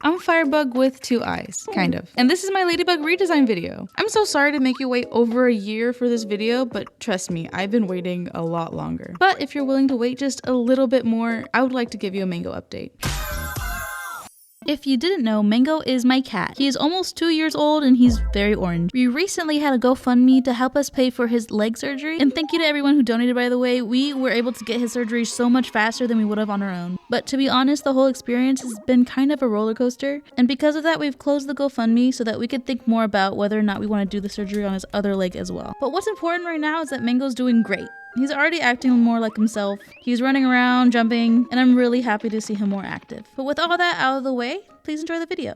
I'm Firebug with 2 eyes, kind of. And this is my Ladybug redesign video. I'm so sorry to make you wait over a year for this video, but trust me, I've been waiting a lot longer. But if you're willing to wait just a little bit more, I would like to give you a Mango update. If you didn't know, Mango is my cat. He is almost 2 years old and he's very orange. We recently had a GoFundMe to help us pay for his leg surgery. And thank you to everyone who donated, by the way. We were able to get his surgery so much faster than we would have on our own. But to be honest, the whole experience has been kind of a roller coaster. And because of that, we've closed the GoFundMe so that we could think more about whether or not we want to do the surgery on his other leg as well. But what's important right now is that Mango's doing great. He's already acting more like himself. He's running around, jumping, and I'm really happy to see him more active. But with all that out of the way, please enjoy the video.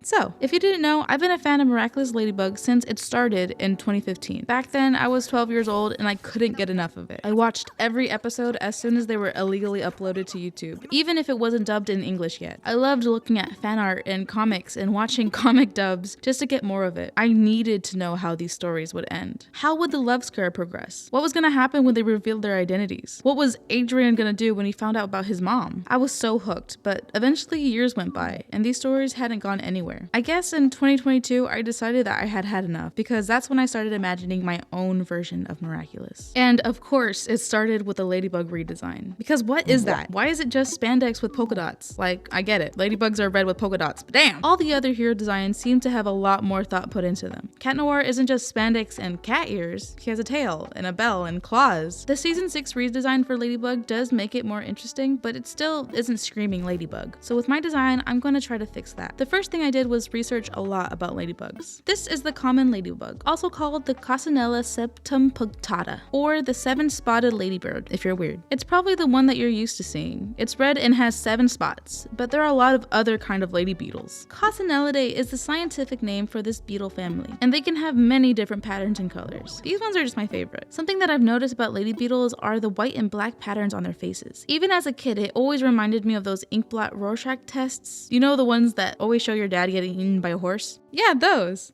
So, if you didn't know, I've been a fan of Miraculous Ladybug since it started in 2015. Back then, I was 12 years old and I couldn't get enough of it. I watched every episode as soon as they were illegally uploaded to YouTube, even if it wasn't dubbed in English yet. I loved looking at fan art and comics and watching comic dubs just to get more of it. I needed to know how these stories would end. How would the love scare progress? What was gonna happen when they revealed their identities? What was Adrian gonna do when he found out about his mom? I was so hooked, but eventually years went by and these stories hadn't gone anywhere. I guess in 2022, I decided that I had had enough because that's when I started imagining my own version of Miraculous. And of course, it started with the Ladybug redesign. Because what is that? Why is it just spandex with polka dots? Like, I get it. Ladybugs are red with polka dots, but damn! All the other hero designs seem to have a lot more thought put into them. Cat Noir isn't just spandex and cat ears. He has a tail and a bell and claws. The season 6 redesign for Ladybug does make it more interesting, but it still isn't screaming Ladybug. So with my design, I'm going to try to fix that. The first thing I did was research a lot about ladybugs. This is the common ladybug, also called the Coccinella septempunctata, or the 7-spotted ladybird if you're weird. It's probably the one that you're used to seeing. It's red and has 7 spots, but there are a lot of other kind of lady beetles. Coccinellidae is the scientific name for this beetle family, and they can have many different patterns and colors. These ones are just my favorite. Something that I've noticed about lady beetles are the white and black patterns on their faces. Even as a kid, it always reminded me of those inkblot Rorschach tests. You know, the ones that always show your dad getting eaten by a horse? Yeah, those.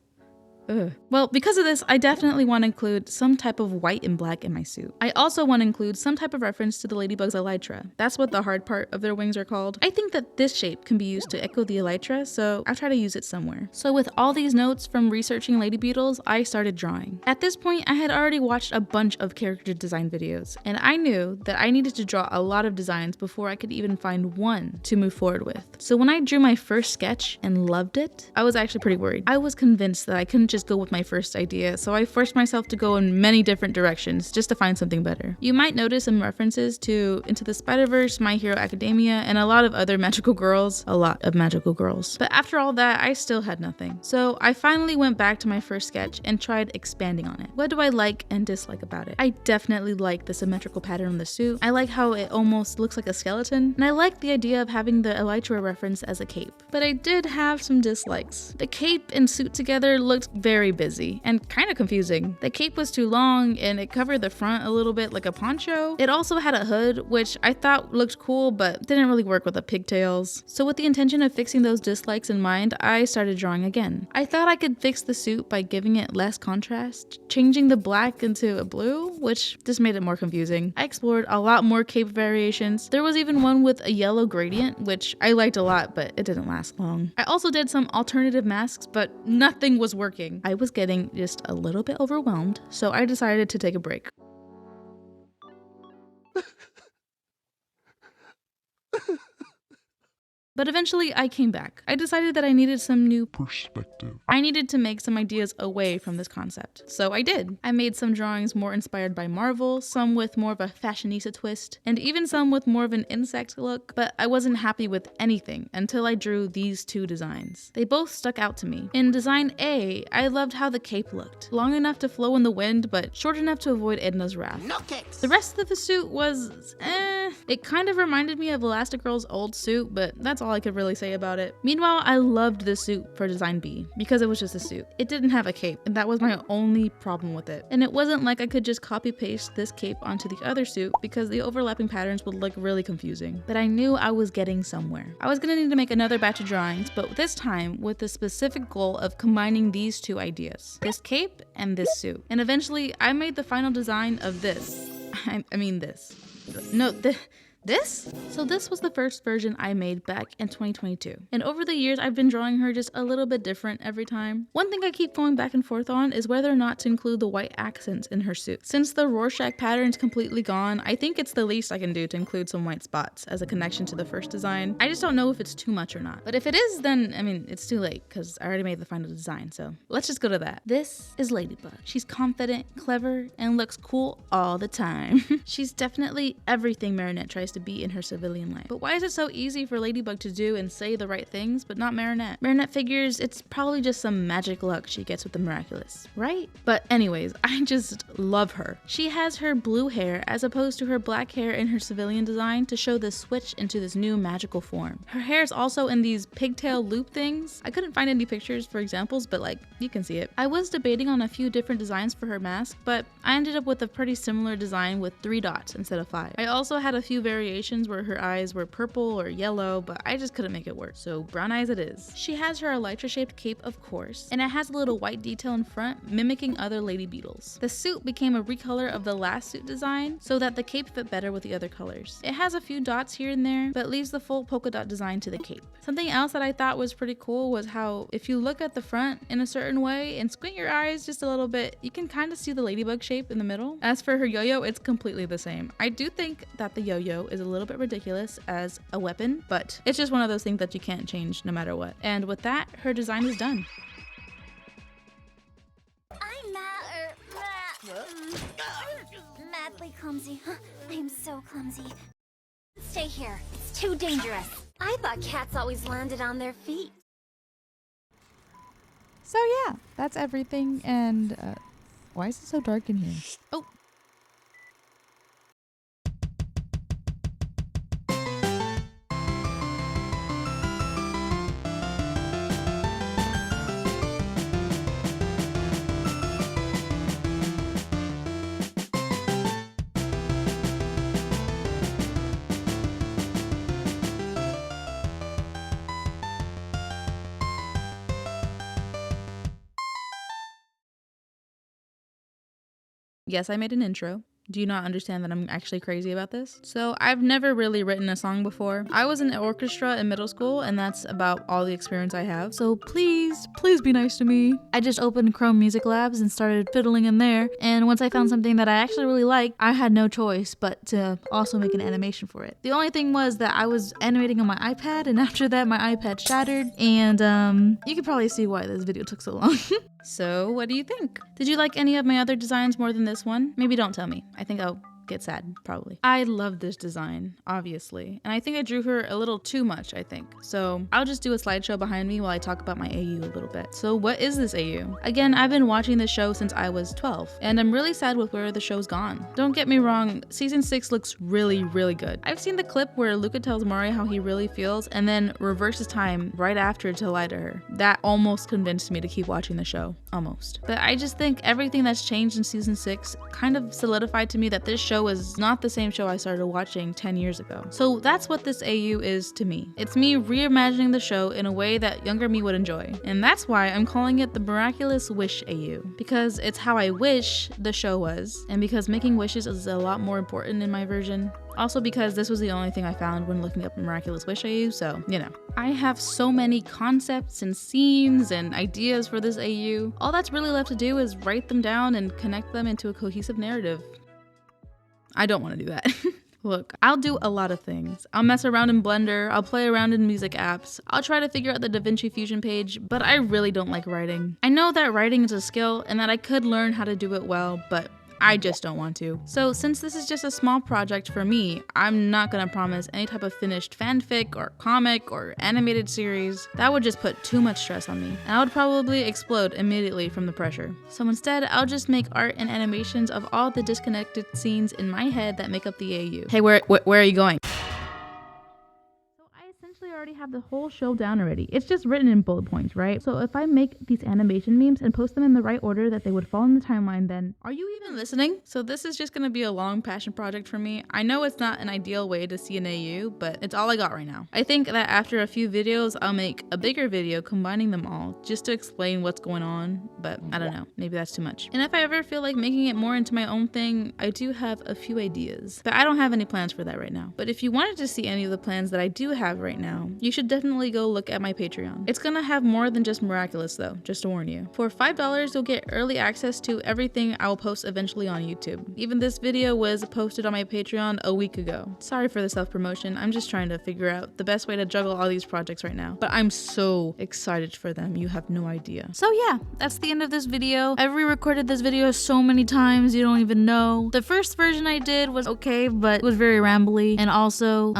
Ugh. Well, because of this, I definitely want to include some type of white and black in my suit. I also want to include some type of reference to the ladybug's elytra. That's what the hard part of their wings are called. I think that this shape can be used to echo the elytra, so I'll try to use it somewhere. So with all these notes from researching lady beetles, I started drawing. At this point, I had already watched a bunch of character design videos, and I knew that I needed to draw a lot of designs before I could even find one to move forward with. So when I drew my first sketch and loved it, I was actually pretty worried. I was convinced that I couldn't just go with my first idea, so I forced myself to go in many different directions just to find something better. You might notice some references to Into the Spider-Verse, My Hero Academia, and a lot of other magical girls. But after all that, I still had nothing. So I finally went back to my first sketch and tried expanding on it. What do I like and dislike about it? I definitely like the symmetrical pattern on the suit. I like how it almost looks like a skeleton, and I like the idea of having the elytra reference as a cape. But I did have some dislikes. The cape and suit together looked very busy and kind of confusing. The cape was too long and it covered the front a little bit like a poncho. It also had a hood, which I thought looked cool but didn't really work with the pigtails. So with the intention of fixing those dislikes in mind, I started drawing again. I thought I could fix the suit by giving it less contrast, changing the black into a blue, which just made it more confusing. I explored a lot more cape variations. There was even one with a yellow gradient, which I liked a lot, but it didn't last long. I also did some alternative masks, but nothing was working. I was getting just a little bit overwhelmed, so I decided to take a break. But eventually I came back. I decided that I needed some new perspective. I needed to make some ideas away from this concept. So I did. I made some drawings more inspired by Marvel, some with more of a fashionista twist, and even some with more of an insect look, but I wasn't happy with anything until I drew these 2 designs. They both stuck out to me. In design A, I loved how the cape looked. Long enough to flow in the wind, but short enough to avoid Edna's wrath. No capes. The rest of the suit was It kind of reminded me of Elastigirl's old suit, but that's all I could really say about it. Meanwhile, I loved the suit for design B because it was just a suit. It didn't have a cape, and that was my only problem with it. And it wasn't like I could just copy paste this cape onto the other suit because the overlapping patterns would look really confusing. But I knew I was getting somewhere. I was gonna need to make another batch of drawings, but this time with the specific goal of combining these 2 ideas, this cape and this suit. And eventually I made the final design of this. I mean this. No, This? So this was the first version I made back in 2022. And over the years, I've been drawing her just a little bit different every time. One thing I keep going back and forth on is whether or not to include the white accents in her suit. Since the Rorschach pattern's completely gone, I think it's the least I can do to include some white spots as a connection to the first design. I just don't know if it's too much or not. But if it is, then, I mean, it's too late because I already made the final design, so let's just go to that. This is Ladybug. She's confident, clever, and looks cool all the time. She's definitely everything Marinette tries to be in her civilian life. But why is it so easy for Ladybug to do and say the right things, but not Marinette? Marinette figures it's probably just some magic luck she gets with the Miraculous, right? But anyways, I just love her. She has her blue hair as opposed to her black hair in her civilian design to show the switch into this new magical form. Her hair is also in these pigtail loop things. I couldn't find any pictures for examples, but like, you can see it. I was debating on a few different designs for her mask, but I ended up with a pretty similar design with 3 dots instead of 5. I also had a few variations where her eyes were purple or yellow, but I just couldn't make it work, so brown eyes it is. She has her elytra shaped cape, of course, and it has a little white detail in front mimicking other lady beetles. The suit became a recolor of the last suit design so that the cape fit better with the other colors. It has a few dots here and there, but leaves the full polka dot design to the cape. Something else that I thought was pretty cool was how if you look at the front in a certain way and squint your eyes just a little bit, you can kind of see the ladybug shape in the middle. As for her yo-yo, it's completely the same. I do think that the yo-yo is a little bit ridiculous as a weapon, but it's just one of those things that you can't change no matter what. And with that, her design is done. I'm madly clumsy. I am so clumsy. Stay here. It's too dangerous. I thought cats always landed on their feet. So yeah, that's everything, and why is it so dark in here? Oh. Yes, I made an intro. Do you not understand that I'm actually crazy about this? So I've never really written a song before. I was in an orchestra in middle school, and that's about all the experience I have. So please be nice to me. I just opened Chrome Music Labs and started fiddling in there. And once I found something that I actually really liked, I had no choice but to also make an animation for it. The only thing was that I was animating on my iPad, and after that my iPad shattered. And you can probably see why this video took so long. So what do you think? Did you like any of my other designs more than this one? Maybe don't tell me. I think I'll get sad, probably. I love this design, obviously, and I think I drew her a little too much, I think. So I'll just do a slideshow behind me while I talk about my AU a little bit. So what is this AU? Again, I've been watching this show since I was 12, and I'm really sad with where the show's gone. Don't get me wrong, season 6 looks really good. I've seen the clip where Luca tells Omori how he really feels and then reverses time right after to lie to her. That almost convinced me to keep watching the show, almost. But I just think everything that's changed in season 6 kind of solidified to me that this show is not the same show I started watching 10 years ago. So that's what this AU is to me. It's me reimagining the show in a way that younger me would enjoy. And that's why I'm calling it the Miraculous Wish AU. Because it's how I wish the show was, and because making wishes is a lot more important in my version. Also because this was the only thing I found when looking up Miraculous Wish AU, so, you know. I have so many concepts and scenes and ideas for this AU. All that's really left to do is write them down and connect them into a cohesive narrative. I don't want to do that. Look, I'll do a lot of things. I'll mess around in Blender, I'll play around in music apps, I'll try to figure out the DaVinci Fusion page, but I really don't like writing. I know that writing is a skill and that I could learn how to do it well, but I just don't want to. So since this is just a small project for me, I'm not gonna promise any type of finished fanfic or comic or animated series. That would just put too much stress on me, and I would probably explode immediately from the pressure. So instead, I'll just make art and animations of all the disconnected scenes in my head that make up the AU. Hey, where are you going? already have the whole show down already. It's just written in bullet points, right? So if I make these animation memes and post them in the right order that they would fall in the timeline, then are you even listening? So this is just gonna be a long passion project for me. I know it's not an ideal way to see an AU, but it's all I got right now. I think that after a few videos, I'll make a bigger video combining them all just to explain what's going on, but I don't know, maybe that's too much. And if I ever feel like making it more into my own thing, I do have a few ideas, but I don't have any plans for that right now. But if you wanted to see any of the plans that I do have right now, you should definitely go look at my Patreon. It's gonna have more than just Miraculous though, just to warn you. For $5, you'll get early access to everything I will post eventually on YouTube. Even this video was posted on my Patreon a week ago. Sorry for the self-promotion, I'm just trying to figure out the best way to juggle all these projects right now. But I'm so excited for them, you have no idea. So yeah, that's the end of this video. I've re-recorded this video so many times, you don't even know. The first version I did was okay, but it was very rambly, and also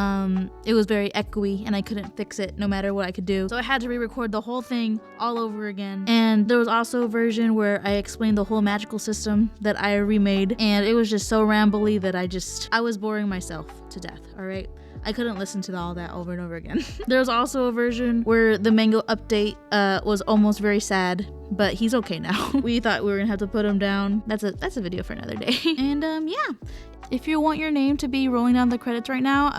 it was very echoey, and I couldn't fix it no matter what I could do. So I had to re-record the whole thing all over again. And there was also a version where I explained the whole magical system that I remade, and it was just so rambly that I was boring myself to death, alright? I couldn't listen to all that over and over again. There was also a version where the mango update was almost very sad, but he's okay now. We thought we were gonna have to put him down. That's a video for another day. And yeah, if you want your name to be rolling down the credits right now,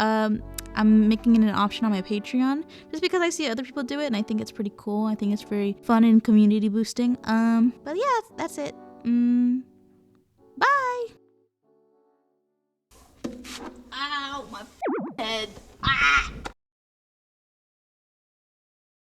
I'm making it an option on my Patreon just because I see other people do it and I think it's pretty cool. I think it's very fun and community boosting. But yeah, that's it. Bye. Ow, my head. Ah!